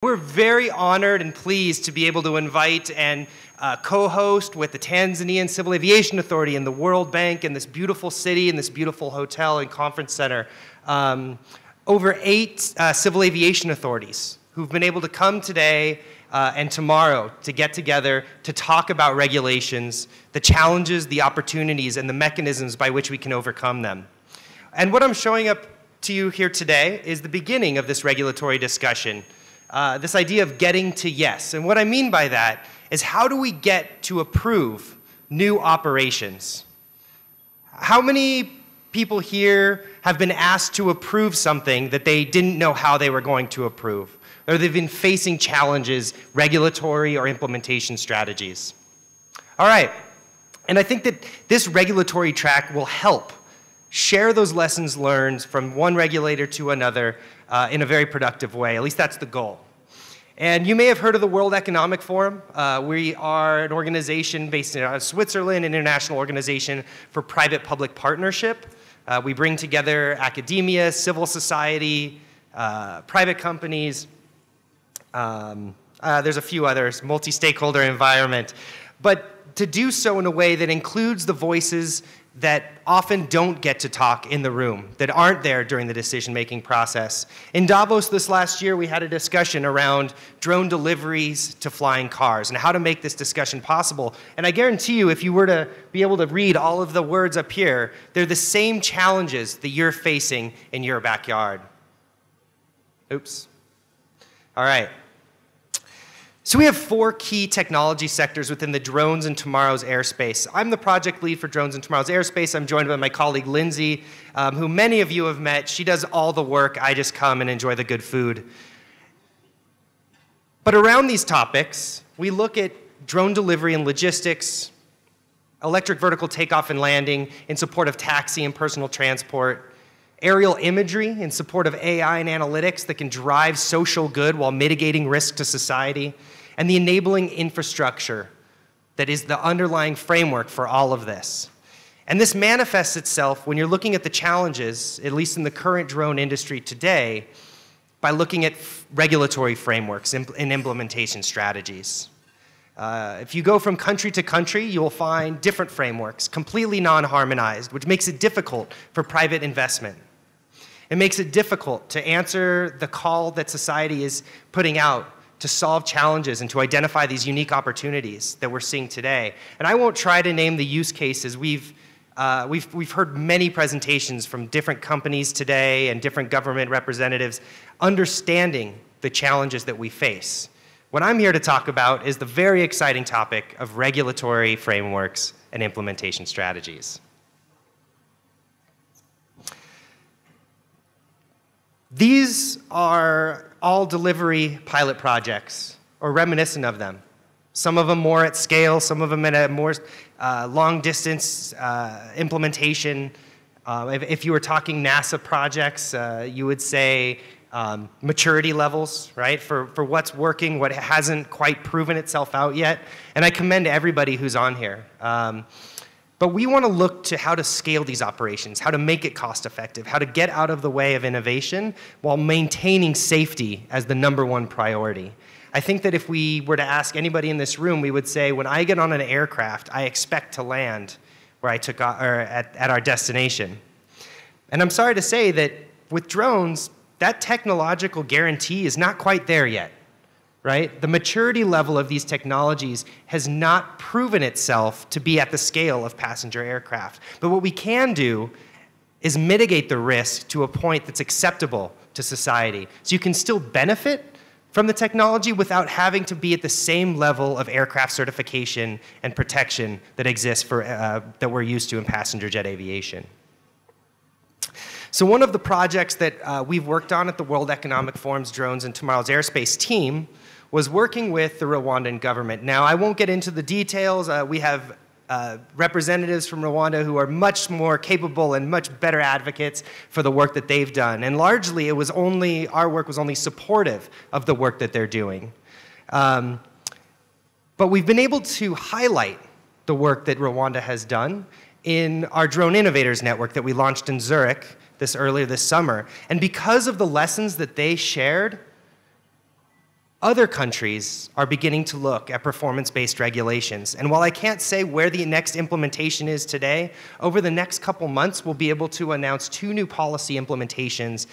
We're very honored and pleased to be able to invite and co-host with the Tanzanian Civil Aviation Authority and the World Bank in this beautiful city and this beautiful hotel and conference center. Over 8 civil aviation authorities who've been able to come today and tomorrow to get together to talk about regulations, the challenges, the opportunities, and the mechanisms by which we can overcome them. And what I'm showing up to you here today is the beginning of this regulatory discussion. This idea of getting to yes. And what I mean by that is, how do we get to approve new operations? How many people here have been asked to approve something that they didn't know how they were going to approve? Or they've been facing challenges, regulatory or implementation strategies? All right. And I think that this regulatory track will help share those lessons learned from one regulator to another in a very productive way. At least that's the goal. And you may have heard of the World Economic Forum. We are an organization based in Switzerland, an international organization for private-public partnership. We bring together academia, civil society, private companies. There's a few others, multi-stakeholder environment. But to do so in a way that includes the voices that often don't get to talk in the room, that aren't there during the decision-making process. In Davos this last year, we had a discussion around drone deliveries to flying cars and how to make this discussion possible. And I guarantee you, if you were to be able to read all of the words up here, they're the same challenges that you're facing in your backyard. Oops. All right. So we have 4 key technology sectors within the Drones in Tomorrow's Airspace. I'm the project lead for Drones in Tomorrow's Airspace. I'm joined by my colleague Lindsay, who many of you have met. She does all the work. I just come and enjoy the good food. But around these topics, we look at drone delivery and logistics, electric vertical takeoff and landing in support of taxi and personal transport, aerial imagery in support of AI and analytics that can drive social good while mitigating risk to society, and the enabling infrastructure that is the underlying framework for all of this. And this manifests itself when you're looking at the challenges, at least in the current drone industry today, by looking at regulatory frameworks and implementation strategies. If you go from country to country, you will find different frameworks, completely non-harmonized, which makes it difficult for private investment. It makes it difficult to answer the call that society is putting out to solve challenges and to identify these unique opportunities that we're seeing today. And I won't try to name the use cases. We've heard many presentations from different companies today and different government representatives understanding the challenges that we face. What I'm here to talk about is the very exciting topic of regulatory frameworks and implementation strategies. These are all delivery pilot projects, or reminiscent of them. Some of them more at scale, some of them at a more long-distance implementation. If you were talking NASA projects, you would say maturity levels, right, for what's working, what hasn't quite proven itself out yet. And I commend everybody who's on here. But we want to look to how to scale these operations, how to make it cost-effective, how to get out of the way of innovation while maintaining safety as the #1 priority. I think that if we were to ask anybody in this room, we would say, when I get on an aircraft, I expect to land where I took at our destination. And I'm sorry to say that with drones, that technological guarantee is not quite there yet. Right? The maturity level of these technologies has not proven itself to be at the scale of passenger aircraft. But what we can do is mitigate the risk to a point that's acceptable to society. So you can still benefit from the technology without having to be at the same level of aircraft certification and protection that exists that we're used to in passenger jet aviation. So one of the projects that we've worked on at the World Economic Forum's Drones in Tomorrow's Airspace team was working with the Rwandan government. Now, I won't get into the details. We have representatives from Rwanda who are much more capable and much better advocates for the work that they've done. And largely, our work was only supportive of the work that they're doing. But we've been able to highlight the work that Rwanda has done in our Drone Innovators Network that we launched in Zurich earlier this summer. And because of the lessons that they shared, Other countries are beginning to look at performance-based regulations. And while I can't say where the next implementation is today, over the next couple months, we'll be able to announce 2 new policy implementations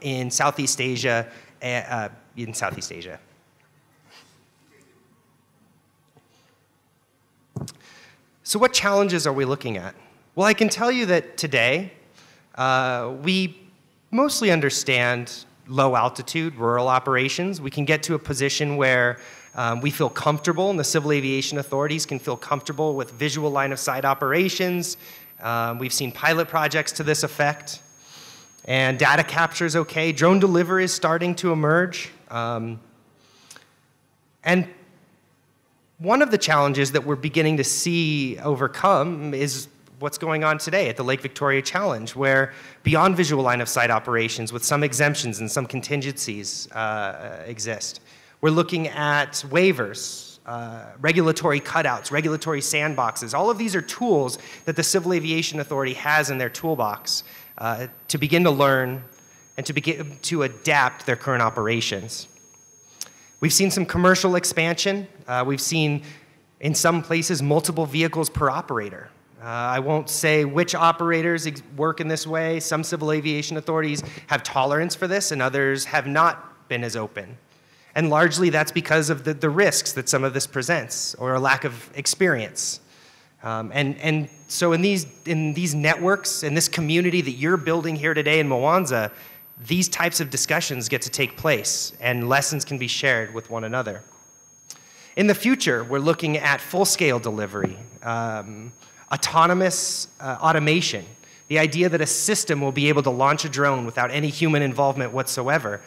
in Southeast Asia. So what challenges are we looking at? Well, I can tell you that today, we mostly understand low altitude, rural operations. We can get to a position where we feel comfortable, and the civil aviation authorities can feel comfortable with visual line of sight operations. We've seen pilot projects to this effect. And data capture is okay. Drone delivery is starting to emerge. And one of the challenges that we're beginning to see overcome is what's going on today at the Lake Victoria Challenge, where beyond visual line of sight operations with some exemptions and some contingencies exist. We're looking at waivers, regulatory cutouts, regulatory sandboxes. All of these are tools that the Civil Aviation Authority has in their toolbox to begin to learn and to begin to adapt their current operations. We've seen some commercial expansion. We've seen, in some places, multiple vehicles per operator. I won't say which operators work in this way. Some civil aviation authorities have tolerance for this, and others have not been as open. And largely that's because of the risks that some of this presents, or a lack of experience. And so in these networks, in this community that you're building here today in Mwanza, these types of discussions get to take place, and lessons can be shared with one another. In the future, we're looking at full-scale delivery, autonomous automation, the idea that a system will be able to launch a drone without any human involvement whatsoever.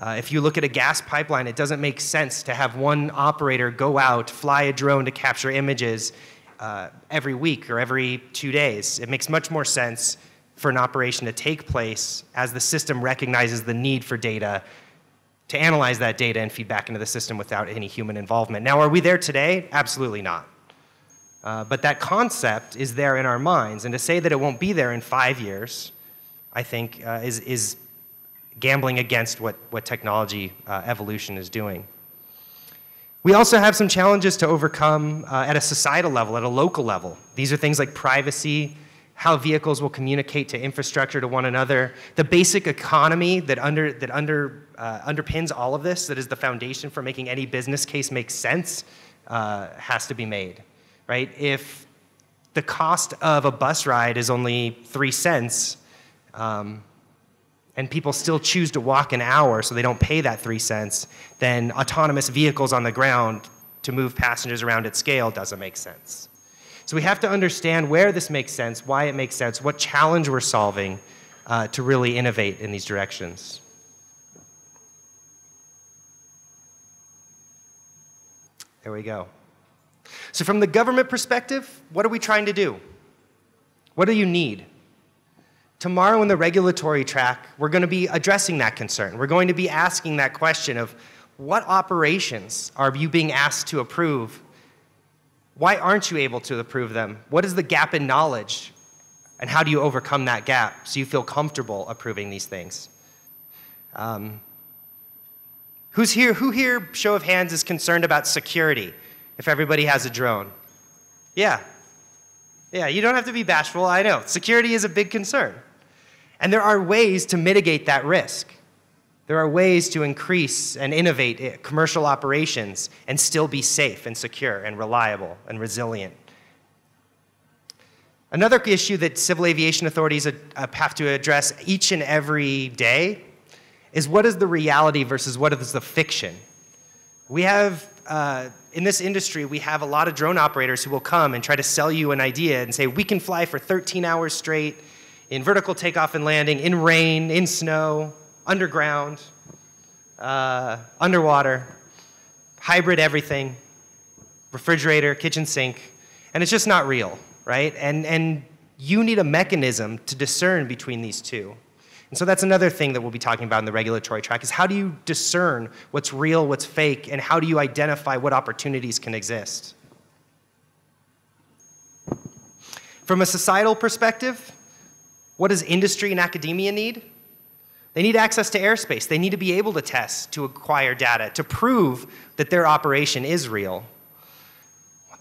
If you look at a gas pipeline, it doesn't make sense to have one operator go out, fly a drone to capture images every week or every 2 days. It makes much more sense for an operation to take place as the system recognizes the need for data, to analyze that data and feed back into the system without any human involvement. Now, are we there today? Absolutely not. But that concept is there in our minds, and to say that it won't be there in 5 years, I think, is gambling against what technology evolution is doing. We also have some challenges to overcome at a societal level, at a local level. These are things like privacy, how vehicles will communicate to infrastructure to one another, the basic economy that underpins all of this, that is the foundation for making any business case make sense, has to be made. Right? If the cost of a bus ride is only 3 cents, and people still choose to walk an hour so they don't pay that 3 cents, then autonomous vehicles on the ground to move passengers around at scale doesn't make sense. So we have to understand where this makes sense, why it makes sense, what challenge we're solving to really innovate in these directions. There we go. So from the government perspective, what are we trying to do? What do you need? Tomorrow in the regulatory track, we're going to be addressing that concern. We're going to be asking that question of what operations are you being asked to approve? Why aren't you able to approve them? What is the gap in knowledge? And how do you overcome that gap so you feel comfortable approving these things? Who here, show of hands, is concerned about security if everybody has a drone? Yeah. Yeah, you don't have to be bashful, I know. Security is a big concern. And there are ways to mitigate that risk. There are ways to increase and innovate commercial operations and still be safe and secure and reliable and resilient. Another issue that civil aviation authorities have to address each and every day is what is the reality versus what is the fiction. We have, in this industry, we have a lot of drone operators who will come and try to sell you an idea and say, we can fly for 13 hours straight in vertical takeoff and landing, in rain, in snow, underground, underwater, hybrid everything, refrigerator, kitchen sink, and it's just not real, right? And you need a mechanism to discern between these two. And so that's another thing that we'll be talking about in the regulatory track, is how do you discern what's real, what's fake, and how do you identify what opportunities can exist? From a societal perspective, what does industry and academia need? They need access to airspace. They need to be able to test, to acquire data, to prove that their operation is real.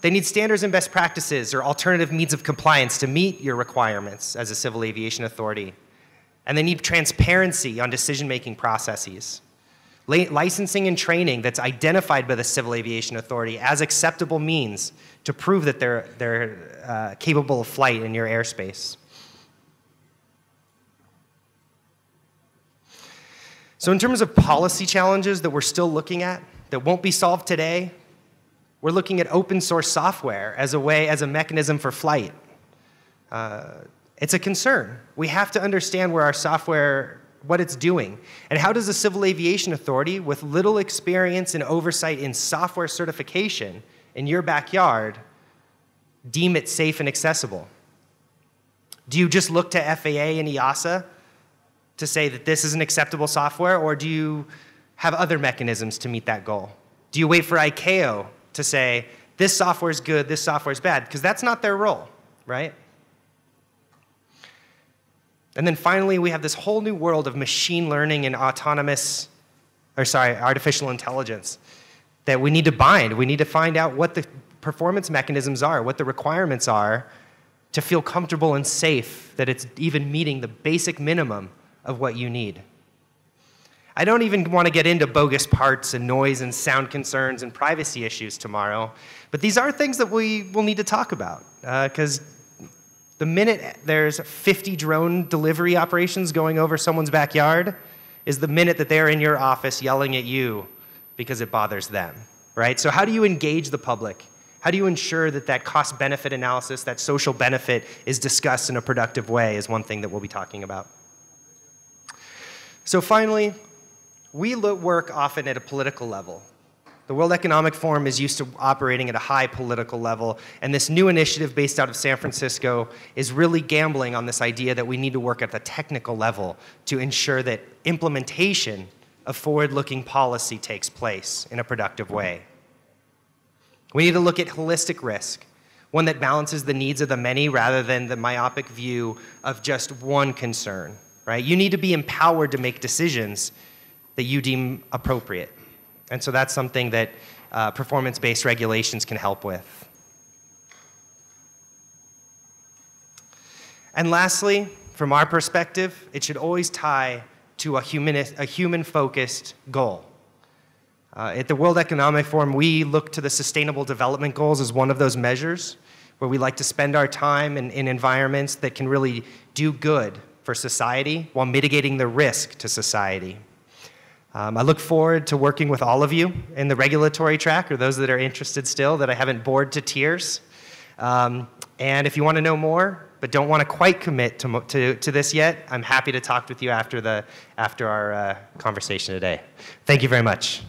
They need standards and best practices or alternative means of compliance to meet your requirements as a civil aviation authority. And they need transparency on decision-making processes. Licensing and training that's identified by the Civil Aviation Authority as acceptable means to prove that they're capable of flight in your airspace. So in terms of policy challenges that we're still looking at, that won't be solved today, we're looking at open source software as a mechanism for flight. It's a concern. We have to understand where our software, what it's doing. And how does the Civil Aviation Authority, with little experience and oversight in software certification in your backyard, deem it safe and accessible? Do you just look to FAA and EASA to say that this is an acceptable software, or do you have other mechanisms to meet that goal? Do you wait for ICAO to say, this software is good, this software is bad? Because that's not their role, right? And then finally, we have this whole new world of machine learning and artificial intelligence that we need to bind. We need to find out what the performance mechanisms are, what the requirements are to feel comfortable and safe that it's even meeting the basic minimum of what you need. I don't even want to get into bogus parts and noise and sound concerns and privacy issues tomorrow, but these are things that we will need to talk about, because the minute there's 50 drone delivery operations going over someone's backyard is the minute that they're in your office yelling at you because it bothers them, right? So how do you engage the public? How do you ensure that that cost-benefit analysis, that social benefit, is discussed in a productive way is one thing that we'll be talking about. So finally, we work often at a political level. The World Economic Forum is used to operating at a high political level, and this new initiative based out of San Francisco is really gambling on this idea that we need to work at the technical level to ensure that implementation of forward-looking policy takes place in a productive way. We need to look at holistic risk, one that balances the needs of the many rather than the myopic view of just one concern, right? You need to be empowered to make decisions that you deem appropriate. And so that's something that performance-based regulations can help with. And lastly, from our perspective, it should always tie to a human-focused goal. At the World Economic Forum, we look to the Sustainable Development Goals as one of those measures where we like to spend our time in environments that can really do good for society while mitigating the risk to society. I look forward to working with all of you in the regulatory track, or those that are interested still, that I haven't bored to tears. And if you want to know more, but don't want to quite commit to this yet, I'm happy to talk with you after our conversation today. Thank you very much.